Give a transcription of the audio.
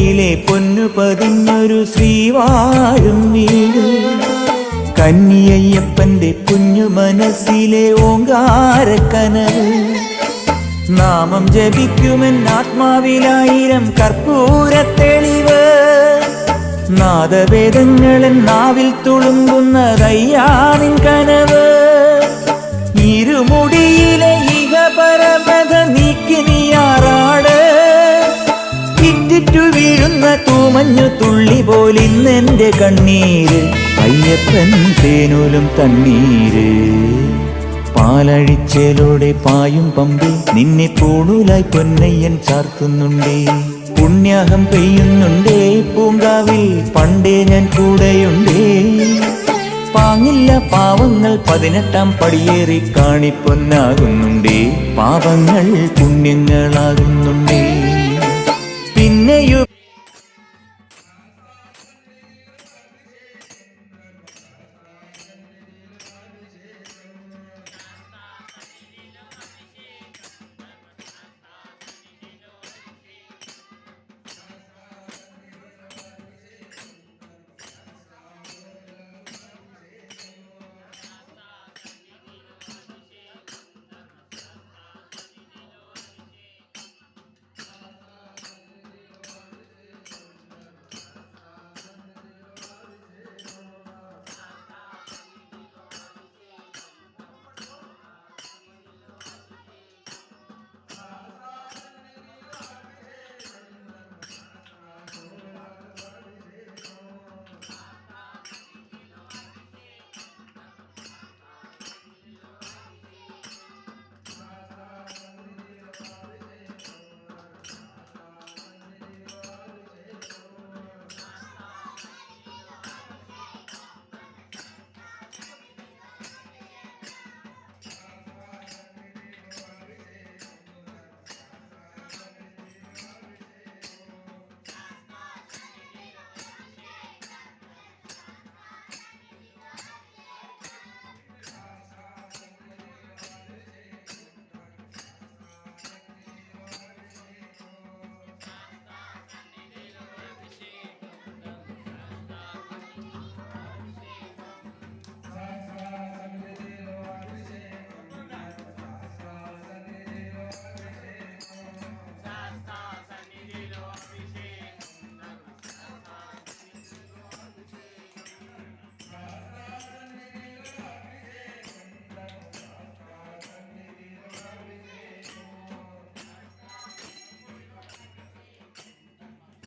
കൈകളിലെ പൊന്നു പതിഞ്ഞൊരു ശ്രീവാഴും വീട്. കന്നിയയ്യപ്പന്റെ കുഞ്ഞു മനസ്സിലെ ഓങ്കാരക്കനവ്. നാമം ജപിക്കുമെൻ ആത്മാവിലായിരം കർപ്പൂരത്തെളിവ്. നാദവേദങ്ങളൻ നാവിൽ തുളുമ്പുന്നതയ്യാനിൻ കനവ്. ഇരുമുടിയിലെ ഇഹപരമത നീക്കി നീയാറാട്. ഇറ്റിറ്റു വീഴുന്ന തൂമഞ്ഞു തുള്ളി പോലിന്നെന്റെ കണ്ണീര്. അയ്യപ്പൻ തേനൂലും തണ്ണീര്. പാലഴിച്ചേലോടെ പായും പമ്പി നിന്നെ പൂണൂലായി പൊന്നയ്യൻ ചാർത്തുന്നുണ്ടേ. പുണ്യാഹം പെയ്യുന്നുണ്ടേ പൂങ്കാവിൽ പണ്ടേ ഞാൻ കൂടെയുണ്ടേ. പാങ്ങില്ല പാവങ്ങൾ 18-ാം പടിയേറി കാണിപ്പൊന്നാകുന്നുണ്ടേ. പാപങ്ങൾ പുണ്യങ്ങളാകുന്നുണ്ടേ.